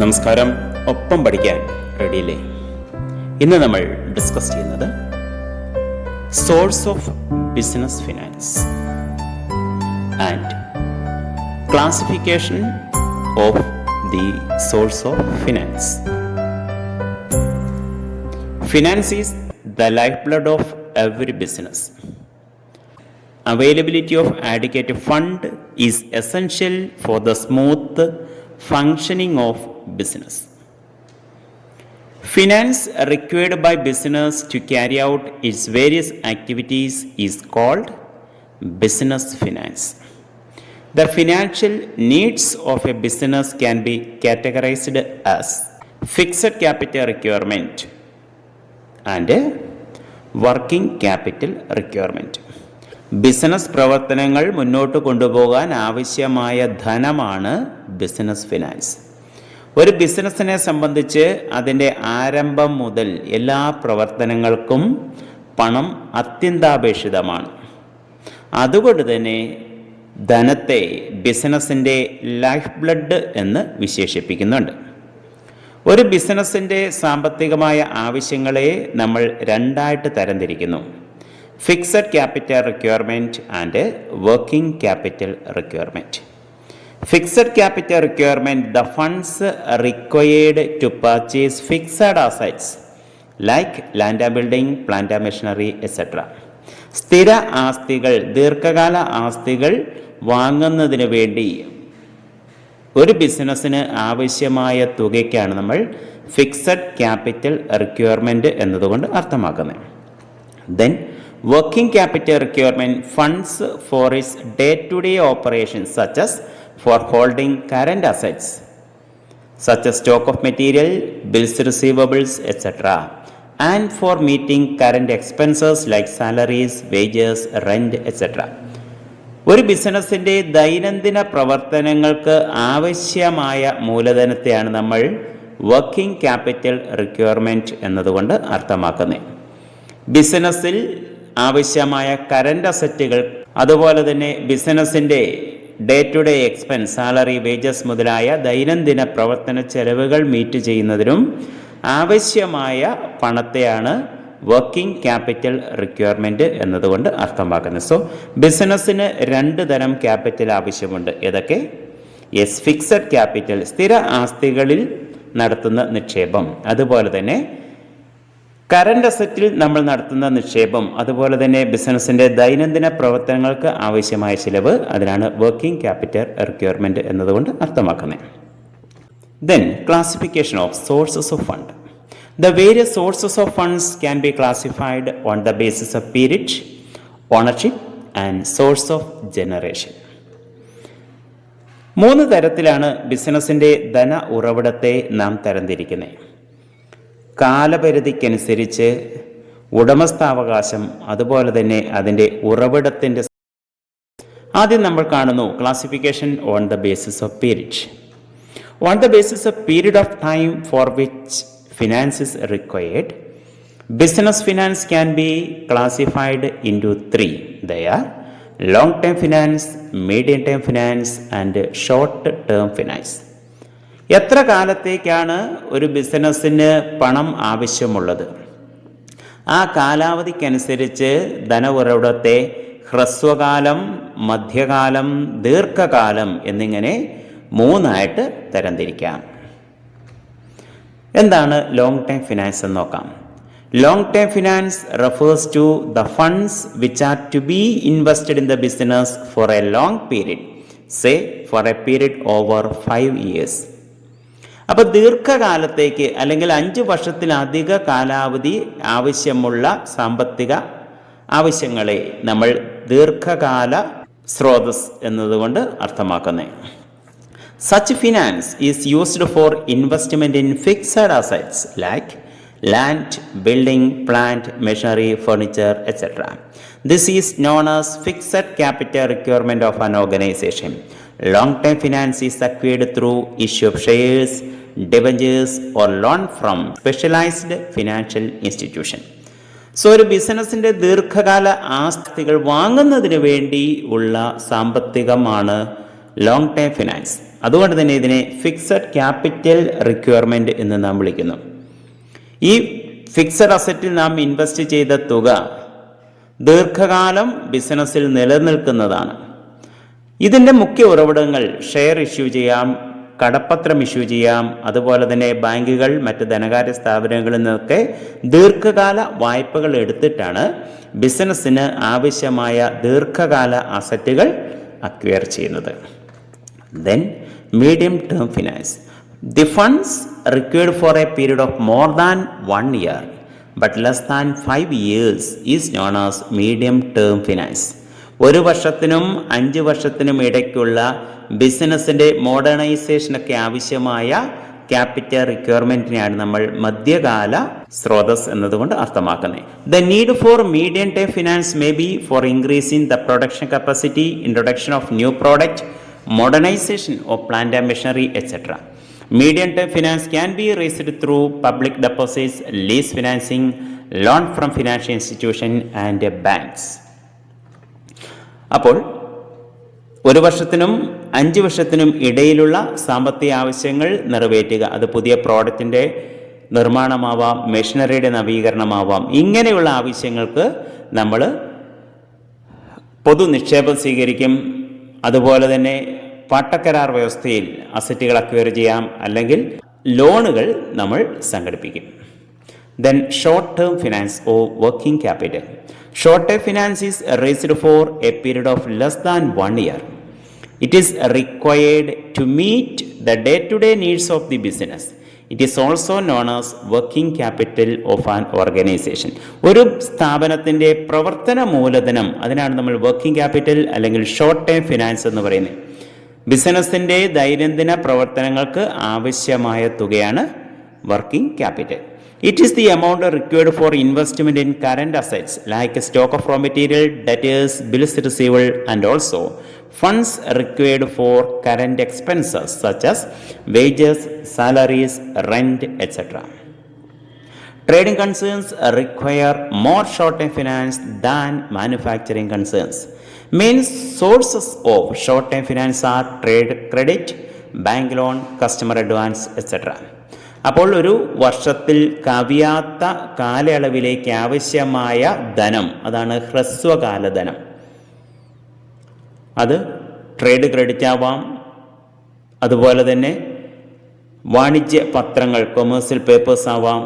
നമസ്കാരം. ഒപ്പം പഠിക്കാൻ റെഡിയില്ലേ? ഇന്ന് നമ്മൾ ഡിസ്കസ് ചെയ്യുന്നത് source of business finance and classification of the source of finance. Finance is the lifeblood of every business. Availability of adequate fund is essential for the smooth functioning of business. Finance required by business to carry out its various activities is called business finance. The financial needs of a business can be categorized as fixed capital requirement and working capital requirement. Business പ്രവർത്തനങ്ങൾ മുന്നോട്ട് കൊണ്ടുപോകാൻ ആവശ്യമായ ധനമാണ് business finance. ഒരു ബിസിനസ്സിനെ സംബന്ധിച്ച് അതിൻ്റെ ആരംഭം മുതൽ എല്ലാ പ്രവർത്തനങ്ങൾക്കും പണം അത്യന്താപേക്ഷിതമാണ്. അതുകൊണ്ട് തന്നെ ധനത്തെ ബിസിനസ്സിൻ്റെ ലൈഫ് ബ്ലഡ് എന്ന് വിശേഷിപ്പിക്കുന്നുണ്ട്. ഒരു ബിസിനസ്സിൻ്റെ സാമ്പത്തികമായ ആവശ്യങ്ങളെ നമ്മൾ രണ്ടായിട്ട് തരംതിരിക്കുന്നു: fixed capital requirement and working capital requirement. Fixed capital requirement the funds required to purchase fixed assets like land and building, plant and machinery etcetera. സ്ഥിര ആസ്തികൾ, ദീർഘകാല ആസ്തികൾ വാങ്ങുന്നതിന് വേണ്ടി ഒരു ബിസിനസ്സിന് ആവശ്യമായ തുകയ്ക്കാണ് നമ്മൾ ഫിക്സഡ് ക്യാപിറ്റൽ റിക്വയർമെൻറ്റ് എന്നതുകൊണ്ട് അർത്ഥമാക്കുന്നത്. Then working capital requirement funds for its day to day operations such as for holding current assets such stock of material, bills receivables etcetera, and for meeting current expenses like salaries, wages, rent etcetera. ഒരു ബിസിനസ്സിൻ്റെ ദൈനംദിന പ്രവർത്തനങ്ങൾക്ക് ആവശ്യമായ മൂലധനത്തെയാണ് നമ്മൾ working capital requirement എന്നതുകൊണ്ട് അർത്ഥമാക്കുന്നത്. ബിസിനസ്സിൽ ആവശ്യമായ കറൻറ്റ് അസറ്റുകൾ, അതുപോലെ തന്നെ ബിസിനസ്സിൻ്റെ day to day expense, salary, wages മുതലായ ദൈനംദിന പ്രവർത്തന ചെലവുകൾ മീറ്റ് ചെയ്യുന്നതിനും ആവശ്യമായ പണത്തെയാണ് വർക്കിംഗ് ക്യാപിറ്റൽ റിക്വയർമെൻറ്റ് എന്നതുകൊണ്ട് അർത്ഥമാക്കുന്നത്. സോ ബിസിനസ്സിന് രണ്ട് തരം ക്യാപിറ്റൽ ആവശ്യമുണ്ട്. ഏതൊക്കെ? യെസ്, ഫിക്സഡ് ക്യാപിറ്റൽ, സ്ഥിര ആസ്തികളിൽ നടത്തുന്ന നിക്ഷേപം, അതുപോലെ തന്നെ കറൻറ്റ് അസറ്റിൽ നമ്മൾ നടത്തുന്ന നിക്ഷേപം, അതുപോലെ തന്നെ ബിസിനസ്സിൻ്റെ ദൈനംദിന പ്രവർത്തനങ്ങൾക്ക് ആവശ്യമായ ചിലവ്, അതിനാണ് വർക്കിംഗ് ക്യാപിറ്റൽ റിക്വയർമെൻറ്റ് എന്നതുകൊണ്ട് അർത്ഥമാക്കുന്നത്. Then classification of sources of fund. The various sources of funds can be classified on the basis of period, ownership and source of generation. മൂന്ന് തരത്തിലാണ് ബിസിനസ്സിൻ്റെ ധന ഉറവിടത്തെ നാം തരംതിരിക്കുന്നത്. കാലപരിധിക്കനുസരിച്ച് ഉടമസ്ഥാവകാശം, അതുപോലെ തന്നെ അതിൻ്റെ ഉറവിടത്തിൻ്റെ. ആദ്യം നമ്മൾ കാണുന്നു classification on the basis of period. On the basis of period of time for which finance is required, business finance can be classified into three. They are long term finance, medium term finance and short term finance. എത്ര കാലത്തേക്കാണ് ഒരു ബിസിനസ്സിന് പണം ആവശ്യമുള്ളത്? ആ കാലാവധിക്കനുസരിച്ച് ധന ഉറവിടത്തെ ഹ്രസ്വകാലം, മധ്യകാലം, ദീർഘകാലം എന്നിങ്ങനെ മൂന്നായിട്ട് തരംതിരിക്കാം. എന്താണ് ലോങ് ടൈം ഫിനാൻസ് എന്ന് നോക്കാം. Long time finance refers to the funds which are to be invested in the business for a long period, say for a period over 5 years. അപ്പോൾ ദീർഘകാലത്തേക്ക് അല്ലെങ്കിൽ 5 വർഷത്തിലധിക കാലാവധി ആവശ്യമുള്ള സാമ്പത്തിക ആവശ്യങ്ങളെ നമ്മൾ ദീർഘകാല സ്രോതസ് എന്നതുകൊണ്ട് അർത്ഥമാക്കുന്നത്. Such finance is used for investment in fixed assets like land, building, plant, machinery, furniture, etc. This is known as fixed capital requirement of an organization. Long-term finance is acquired through issue of shares, debentures or loan from specialized financial institution. So ഒരു ബിസിനസ്സിൻ്റെ ദീർഘകാല ആസ്തികൾ വാങ്ങുന്നതിന് വേണ്ടി ഉള്ള സാമ്പത്തികമാണ് long term finance. അതുകൊണ്ട് തന്നെ ഇതിനെ ഫിക്സഡ് ക്യാപിറ്റൽ റിക്വയർമെൻറ്റ് എന്ന് നാം വിളിക്കുന്നു. ഈ ഫിക്സഡ് അസറ്റിൽ നാം ഇൻവെസ്റ്റ് ചെയ്ത തുക ദീർഘകാലം ബിസിനസ്സിൽ നിലനിൽക്കുന്നതാണ്. ഇതിൻ്റെ മുഖ്യ ഉറവിടങ്ങൾ ഷെയർ ഇഷ്യൂ ചെയ്യാം, കടപ്പത്രം ഇഷ്യൂ ചെയ്യാം, അതുപോലെ തന്നെ ബാങ്കുകൾ, മറ്റ് ധനകാര്യ സ്ഥാപനങ്ങളിൽ നിന്നൊക്കെ ദീർഘകാല വായ്പകൾ എടുത്തിട്ടാണ് ബിസിനസ്സിന് ആവശ്യമായ ദീർഘകാല അസറ്റുകൾ അക്വയർ ചെയ്യുന്നത്. Then medium term finance. The funds required for a period of more than 1 year but less than 5 years is known as medium term finance. 1 വർഷത്തിനും 5 വർഷത്തിനും ഇടയ്ക്കുള്ള ബിസിനസ്സിൻ്റെ മോഡേണൈസേഷനൊക്കെ ആവശ്യമായ ക്യാപിറ്റൽ റിക്വയർമെൻറ്റിനെയാണ് നമ്മൾ മധ്യകാല സ്രോതസ് എന്നതുകൊണ്ട് അർത്ഥമാക്കുന്നത്. The need for medium term finance may be four increasing the production capacity, introduction of new product, modernization of plant and machinery, etc. Medium term finance can be raised through public deposits, lease financing, loan from financial institution and banks. അപ്പോൾ 1 വർഷത്തിനും 5 വർഷത്തിനും ഇടയിലുള്ള സാമ്പത്തിക ആവശ്യങ്ങൾ നിറവേറ്റുക, അത് പുതിയ പ്രോഡക്റ്റിൻ്റെ നിർമ്മാണമാവാം, മെഷീനറിയുടെ നവീകരണമാവാം. ഇങ്ങനെയുള്ള ആവശ്യങ്ങൾക്ക് നമ്മൾ പൊതു നിക്ഷേപം സ്വീകരിക്കും. അതുപോലെ തന്നെ പാട്ടക്കരാർ വ്യവസ്ഥയിൽ അസറ്റുകൾ അക്വയർ ചെയ്യാം, അല്ലെങ്കിൽ ലോണുകൾ നമ്മൾ സംഘടിപ്പിക്കും. Then short term finance or working capital. Short term finance is raised for a period of less than 1 year. It is required to meet the day-to-day needs of the business. It is also known as working capital of an organization. ഒരു സ്ഥാപനത്തിൻ്റെ പ്രവർത്തന മൂലധനം, അതിനാണ് നമ്മൾ working capital അല്ലെങ്കിൽ short term finance എന്ന് പറയുന്നത്. ബിസിനസ്സിൻ്റെ ദൈനംദിന പ്രവർത്തനങ്ങൾക്ക് ആവശ്യമായ തുകയാണ് working capital. It is the amount required for investment in current assets like stock of raw material, debtors, bills receivable, and also funds required for current expenses such as wages, salaries, rent, etc. Trading concerns require more short-term finance than manufacturing concerns. Main sources of short-term finance are trade credit, bank loan, customer advance, etc. അപ്പോൾ ഒരു വർഷത്തിൽ കവിയാത്ത കാലയളവിലേക്ക് ആവശ്യമായ ധനം, അതാണ് ഹ്രസ്വകാല ധനം. അത് trade credit ആവാം, അതുപോലെ തന്നെ വാണിജ്യ പത്രങ്ങൾ, കൊമേഴ്സ്യൽ പേപ്പേഴ്സ് ആവാം,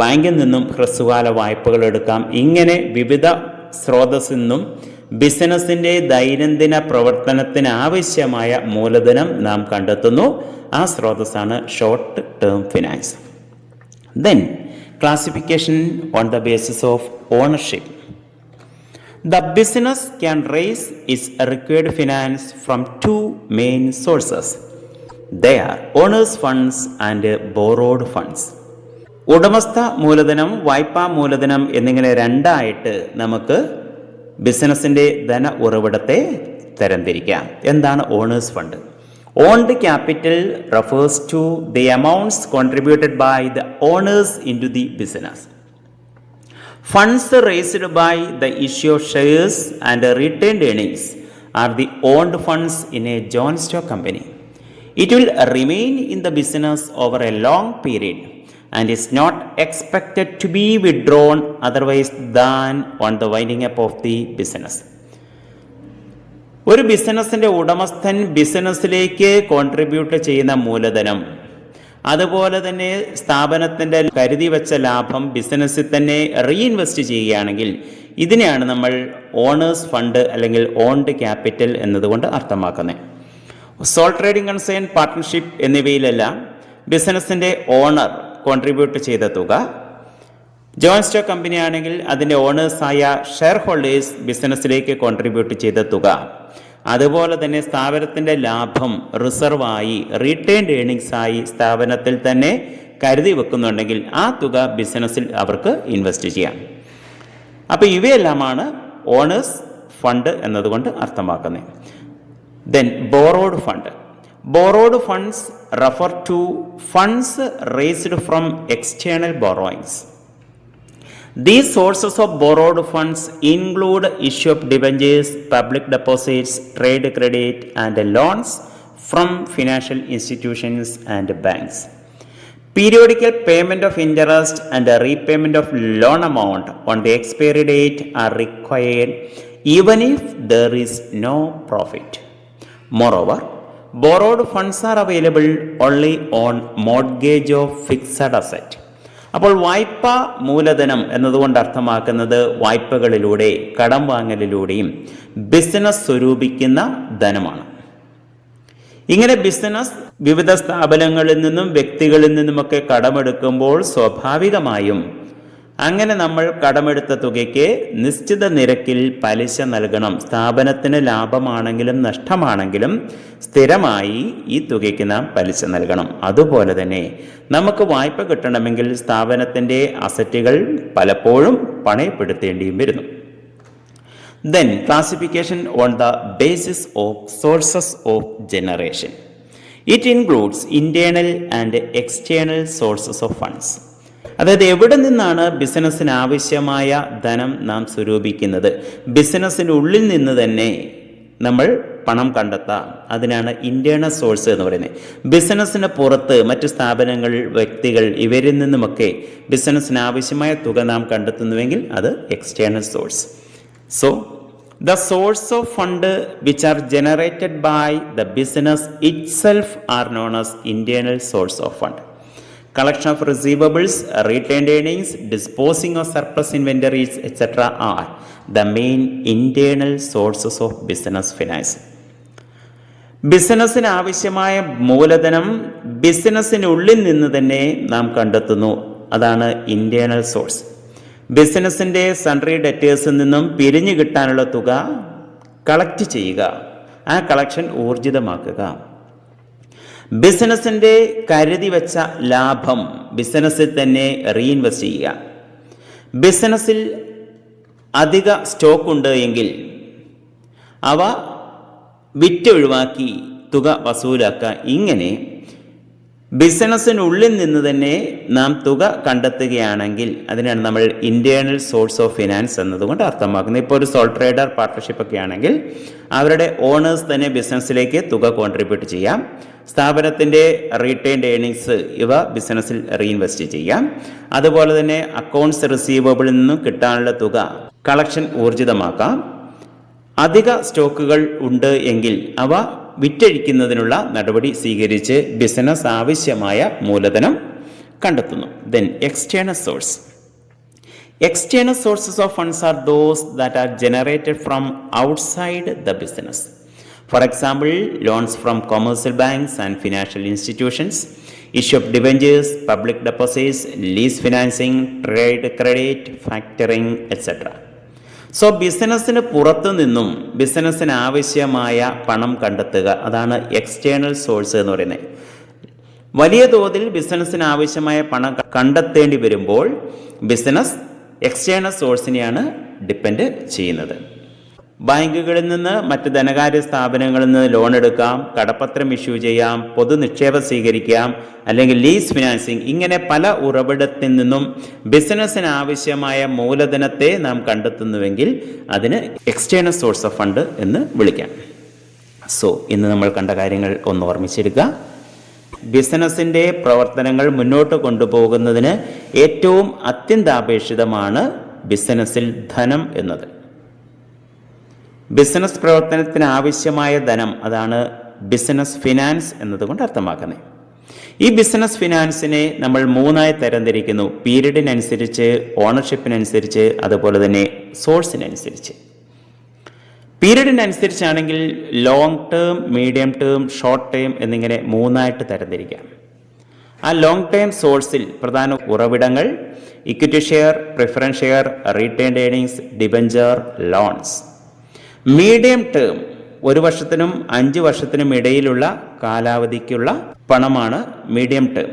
ബാങ്കിൽ നിന്നും ഹ്രസ്വകാല വായ്പകൾ എടുക്കാം. ഇങ്ങനെ വിവിധ സ്രോതസ്സിൽ നിന്നും ബിസിനസ്സിൻ്റെ ദൈനംദിന പ്രവർത്തനത്തിന് ആവശ്യമായ മൂലധനം നാം കണ്ടെത്തുന്നു. ആ സ്രോതസ്സാണ് short term finance. Then classification on the basis of ownership. The business can raise its required finance from 2 main sources. They are owners funds and borrowed funds. ഉടമസ്ഥ മൂലധനം, വായ്പാ മൂലധനം എന്നിങ്ങനെ രണ്ടായിട്ട് നമുക്ക് ബിസിനസ്സിൻ്റെ ധന ഉറവിടത്തെ തരംതിരിക്കാം. എന്താണ് owners fund? Owned capital refers to the amounts contributed by the owners into the business. Funds raised by the issue of shares and retained earnings are the owned funds in a joint stock company. It will remain in the business over a long period and is not expected to be withdrawn otherwise than on the winding up of the business. ഒരു ബിസിനസ്സിൻ്റെ ഉടമസ്ഥൻ ബിസിനസ്സിലേക്ക് contribute ചെയ്യുന്ന മൂലധനം, അതുപോലെ തന്നെ സ്ഥാപനത്തിൻ്റെ കരുതി വെച്ച ലാഭം ബിസിനസ്സിൽ തന്നെ റീഇൻവെസ്റ്റ് ചെയ്യുകയാണെങ്കിൽ ഇതിനെയാണ് നമ്മൾ ഓണേഴ്സ് ഫണ്ട് അല്ലെങ്കിൽ ഓൺഡ് ക്യാപിറ്റൽ എന്നതുകൊണ്ട് അർത്ഥമാക്കുന്നത്. സോൾ ട്രേഡിംഗ് കൺസേൺ, പാർട്ട്ണർഷിപ്പ് എന്നിവയിലെല്ലാം ബിസിനസ്സിൻ്റെ ഓണർ കോൺട്രിബ്യൂട്ട് ചെയ്ത തുക, ജോയിന്റ് സ്റ്റോക്ക് കമ്പനി ആണെങ്കിൽ അതിൻ്റെ ഓണേഴ്സായ ഷെയർ ഹോൾഡേഴ്സ് ബിസിനസ്സിലേക്ക് കോൺട്രിബ്യൂട്ട് ചെയ്ത തുക, അതുപോലെ തന്നെ സ്ഥാപനത്തിൻ്റെ ലാഭം റിസർവായി റീറ്റെയിൻഡ് ഏണിങ്സായി സ്ഥാപനത്തിൽ തന്നെ കരുതി വെക്കുന്നുണ്ടെങ്കിൽ ആ തുക ബിസിനസ്സിൽ അവർക്ക് ഇൻവെസ്റ്റ് ചെയ്യാം. അപ്പോൾ ഇവയെല്ലാമാണ് ഓണേഴ്സ് ഫണ്ട് എന്നതുകൊണ്ട് അർത്ഥമാക്കുന്നത്. Then borrowed fund. Borrowed funds refer to funds raised from external borrowings. These sources of borrowed funds include issue of debentures, public deposits, trade credit, and loans from financial institutions and banks. Periodical payment of interest and repayment of loan amount on the expiry date are required even if there is no profit. Moreover, borrowed funds are available only on mortgage of fixed asset. അപ്പോൾ വായ്പ മൂലധനം എന്നതുകൊണ്ട് അർത്ഥമാക്കുന്നത് വായ്പകളിലൂടെ, കടം വാങ്ങലിലൂടെയും business സ്വരൂപിക്കുന്ന ധനമാണ്. ഇങ്ങനെ business വിവിധ സ്ഥാപനങ്ങളിൽ നിന്നും വ്യക്തികളിൽ നിന്നുമൊക്കെ കടമെടുക്കുമ്പോൾ സ്വാഭാവികമായും അങ്ങനെ നമ്മൾ കടമെടുത്ത തുകയ്ക്ക് നിശ്ചിത നിരക്കിൽ പലിശ നൽകണം. സ്ഥാപനത്തിന് ലാഭമാണെങ്കിലും നഷ്ടമാണെങ്കിലും സ്ഥിരമായി ഈ തുകയ്ക്ക് നാം പലിശ നൽകണം. അതുപോലെ തന്നെ നമുക്ക് വായ്പ കിട്ടണമെങ്കിൽ സ്ഥാപനത്തിൻ്റെ അസറ്റുകൾ പലപ്പോഴും പണയപ്പെടുത്തേണ്ടിയും വരുന്നു. Then classification on the basis of sources of generation. It includes internal and external sources of funds. അതായത് എവിടെ നിന്നാണ് ബിസിനസ്സിന് ആവശ്യമായ ധനം നാം സ്വരൂപിക്കുന്നത്? ബിസിനസ്സിനുള്ളിൽ നിന്ന് തന്നെ നമ്മൾ പണം കണ്ടെത്താം. അതിനാണ് ഇന്റേണൽ സോഴ്സ് എന്ന് പറയുന്നത്. ബിസിനസ്സിന് പുറത്ത് മറ്റു സ്ഥാപനങ്ങൾ, വ്യക്തികൾ ഇവരിൽ നിന്നുമൊക്കെ ബിസിനസ്സിന് ആവശ്യമായ തുക നാം കണ്ടെത്തുന്നുവെങ്കിൽ അത് external source. So, the source of fund which are generated by the business itself are known as internal source of fund. Collection of receivables, retained earnings, disposing of surplus inventories, etc. are the main internal sources of business finance. ബിസിനസ്സിന് ആവശ്യമായ മൂലധനം ബിസിനസ്സിനുള്ളിൽ നിന്ന് തന്നെ നാം കണ്ടെത്തുന്നു. അതാണ് internal source. ബിസിനസ്സിൻ്റെ sundry ഡെറ്റേഴ്സിൽ നിന്നും പിരിഞ്ഞു കിട്ടാനുള്ള തുക കളക്ട് ചെയ്യുക, ആ കളക്ഷൻ ഊർജിതമാക്കുക. ബിസിനസ്സിൻ്റെ കരുതി വെച്ച ലാഭം ബിസിനസ്സിൽ തന്നെ റീഇൻവെസ്റ്റ് ചെയ്യുക. ബിസിനസ്സിൽ അധിക സ്റ്റോക്ക് ഉണ്ട് എങ്കിൽ അവ വിറ്റൊഴിവാക്കി തുക വസൂലാക്കുക. ഇങ്ങനെ ബിസിനസ്സിനുള്ളിൽ നിന്ന് തന്നെ നാം തുക കണ്ടെത്തുകയാണെങ്കിൽ അതിനാണ് നമ്മൾ ഇന്റേണൽ സോഴ്സ് ഓഫ് ഫിനാൻസ് എന്നതുകൊണ്ട് അർത്ഥമാക്കുന്നത്. ഇപ്പോൾ ഒരു സോൾ ട്രേഡർ പാർട്ട്ണർഷിപ്പ് ഒക്കെ ആണെങ്കിൽ അവരുടെ ഓണേഴ്സ് തന്നെ ബിസിനസ്സിലേക്ക് തുക കോൺട്രിബ്യൂട്ട് ചെയ്യാം. സ്ഥാപനത്തിൻ്റെ റീറ്റെയിൻഡ് ഏർണിങ്സ് ഇവ ബിസിനസ്സിൽ റീഇൻവെസ്റ്റ് ചെയ്യാം. അതുപോലെ തന്നെ അക്കൗണ്ട്സ് റിസീവബിളിൽ നിന്നും കിട്ടാനുള്ള തുക കളക്ഷൻ ഊർജിതമാക്കാം. അധിക സ്റ്റോക്കുകൾ ഉണ്ട് എങ്കിൽ അവ വിറ്റഴിക്കുന്നതിനുള്ള നടപടി സ്വീകരിച്ച് ബിസിനസ് ആവശ്യമായ മൂലധനം കണ്ടെത്തുന്നു. Then external source. External sources of funds are those that are generated from outside the business. For example, loans from commercial banks and financial institutions, issue of debentures, public deposits, lease financing, trade credit, factoring, etc. So ബിസിനസ്സിന് പുറത്തു നിന്നും ബിസിനസ്സിന് ആവശ്യമായ പണം കണ്ടെത്തുക, അതാണ് external source എന്ന് പറയുന്നത്. വലിയ തോതിൽ ബിസിനസ്സിന് ആവശ്യമായ പണം കണ്ടെത്തേണ്ടി വരുമ്പോൾ ബിസിനസ് എക്സ്റ്റേണൽ സോഴ്സിനെയാണ് ഡിപ്പെൻഡ് ചെയ്യുന്നത്. ബാങ്കുകളിൽ നിന്ന്, മറ്റ് ധനകാര്യ സ്ഥാപനങ്ങളിൽ നിന്ന് ലോൺ എടുക്കാം, കടപ്പത്രം ഇഷ്യൂ ചെയ്യാം, പൊതുനിക്ഷേപം സ്വീകരിക്കാം, അല്ലെങ്കിൽ ലീസ് ഫിനാൻസിങ്. ഇങ്ങനെ പല ഉറവിടത്തിൽ നിന്നും ബിസിനസ്സിന് ആവശ്യമായ മൂലധനത്തെ നാം കണ്ടെത്തുന്നുവെങ്കിൽ അതിന് എക്സ്റ്റേണൽ സോഴ്സ് ഓഫ് ഫണ്ട് എന്ന് വിളിക്കാം. സോ ഇന്ന് നമ്മൾ കണ്ട കാര്യങ്ങൾ ഒന്ന് ഓർമ്മിച്ചെടുക്കുക. ബിസിനസ്സിൻ്റെ പ്രവർത്തനങ്ങൾ മുന്നോട്ട് കൊണ്ടുപോകുന്നതിന് ഏറ്റവും അത്യന്താപേക്ഷിതമാണ് ബിസിനസ്സിൽ ധനം എന്നത്. ബിസിനസ് പ്രവർത്തനത്തിന് ആവശ്യമായ ധനം, അതാണ് ബിസിനസ് ഫിനാൻസ് എന്നതുകൊണ്ട് അർത്ഥമാക്കുന്നത്. ഈ ബിസിനസ് ഫിനാൻസിനെ നമ്മൾ മൂന്നായി തരംതിരിക്കുന്നു: പീരീഡിനനുസരിച്ച്, ഓണർഷിപ്പിനനുസരിച്ച്, അതുപോലെ തന്നെ സോഴ്സിനനുസരിച്ച്. പീരീഡിനനുസരിച്ചാണെങ്കിൽ long term, medium term, short term എന്നിങ്ങനെ മൂന്നായിട്ട് തരംതിരിക്കാം. ആ ലോങ് ടേം സോഴ്സിൽ പ്രധാന ഉറവിടങ്ങൾ equity share, preference share, retained earnings, debenture, loans. Medium term 1 വർഷത്തിനും 5 വർഷത്തിനും ഇടയിലുള്ള കാലാവധിക്കുള്ള പണമാണ് മീഡിയം ടേം.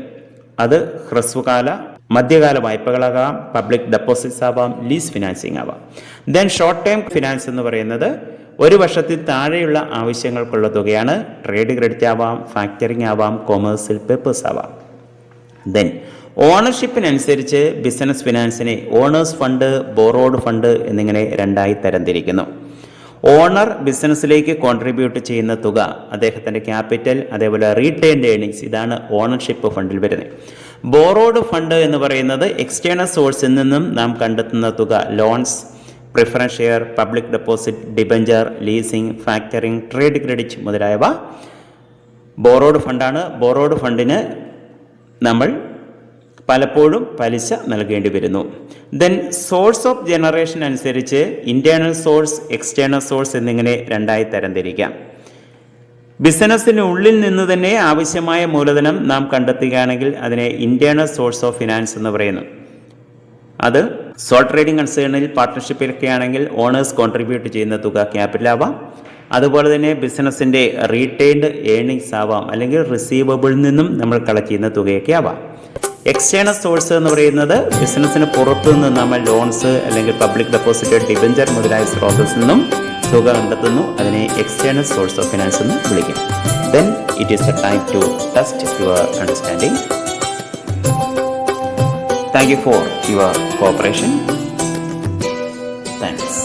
അത് ഹ്രസ്വകാല, മധ്യകാല വായ്പകളാകാം, പബ്ലിക് ഡെപ്പോസിറ്റ്സ് ആവാം, ലീസ് ഫിനാൻസിങ് ആവാം. ദെൻ ഷോർട്ട് ടേം ഫിനാൻസ് എന്ന് പറയുന്നത് 1 വർഷത്തിൽ താഴെയുള്ള ആവശ്യങ്ങൾക്കുള്ള തുകയാണ്. ട്രേഡ് ക്രെഡിറ്റ് ആവാം, ഫാക്ടറിങ് ആവാം, കൊമേഴ്സ്യൽ പേപ്പേഴ്സ് ആവാം. ദെൻ ഓണർഷിപ്പിനനുസരിച്ച് ബിസിനസ് ഫിനാൻസിനെ ഓണേഴ്സ് ഫണ്ട്, ബോറോഡ് ഫണ്ട് എന്നിങ്ങനെ രണ്ടായി തരംതിരിക്കുന്നു. ഓണർ ബിസിനസ്സിലേക്ക് കോൺട്രിബ്യൂട്ട് ചെയ്യുന്ന തുക, അദ്ദേഹത്തിൻ്റെ ക്യാപിറ്റൽ, അതേപോലെ റീറ്റെയിൻഡ് ഏർണിങ്സ്, ഇതാണ് ഓണർഷിപ്പ് ഫണ്ടിൽ വരുന്നത്. ബോറോഡ് ഫണ്ട് എന്ന് പറയുന്നത് എക്സ്റ്റേണൽ സോഴ്സിൽ നിന്നും നാം കണ്ടെത്തുന്ന തുക, loans, preference share, public deposit, debenture, leasing, factoring, trade credit മുതലായവ ബോറോഡ് ഫണ്ടാണ്. ബോറോഡ് ഫണ്ടിന് നമ്മൾ പലപ്പോഴും പലിശ നൽകേണ്ടി വരുന്നു. ദെൻ സോഴ്സ് ഓഫ് ജനറേഷൻ അനുസരിച്ച് ഇന്റേണൽ സോഴ്സ്, എക്സ്റ്റേണൽ സോഴ്സ് എന്നിങ്ങനെ രണ്ടായി തരംതിരിക്കാം. ബിസിനസ്സിനുള്ളിൽ നിന്ന് തന്നെ ആവശ്യമായ മൂലധനം നാം കണ്ടെത്തുകയാണെങ്കിൽ അതിനെ ഇന്റേണൽ സോഴ്സ് ഓഫ് ഫിനാൻസ് എന്ന് പറയുന്നു. അത് സോൾ ട്രേഡിംഗ് കൺസേണിൽ പാർട്ട്ണർഷിപ്പിലൊക്കെ ആണെങ്കിൽ ഓണേഴ്സ് കോൺട്രിബ്യൂട്ട് ചെയ്യുന്ന തുക ക്യാപിറ്റൽ ആവാം. അതുപോലെ തന്നെ ബിസിനസ്സിൻ്റെ റീറ്റെയിൻഡ് ഏർണിങ്സ് ആവാം, അല്ലെങ്കിൽ റിസീവബിളിൽ നിന്നും നമ്മൾ കളക്ട് ചെയ്യുന്ന തുകയൊക്കെ ആവാം. എക്സ്റ്റേണൽ സോഴ്സ് എന്ന് പറയുന്നത് ബിസിനസ്സിന് പുറത്തു നിന്ന് നമ്മൾ ലോൺസ്, അല്ലെങ്കിൽ പബ്ലിക് ഡെപ്പോസിറ്റ്, ഡിബഞ്ചർ മുതലായ സ്രോതസ്സിൽ നിന്നും തുക കണ്ടെത്തുന്നു. അതിനെ എക്സ്റ്റേണൽ സോഴ്സ് ഓഫ് ഫിനാൻസ് എന്ന് വിളിക്കും. Then it is the time to test your understanding. Thank you for your cooperation. Thanks.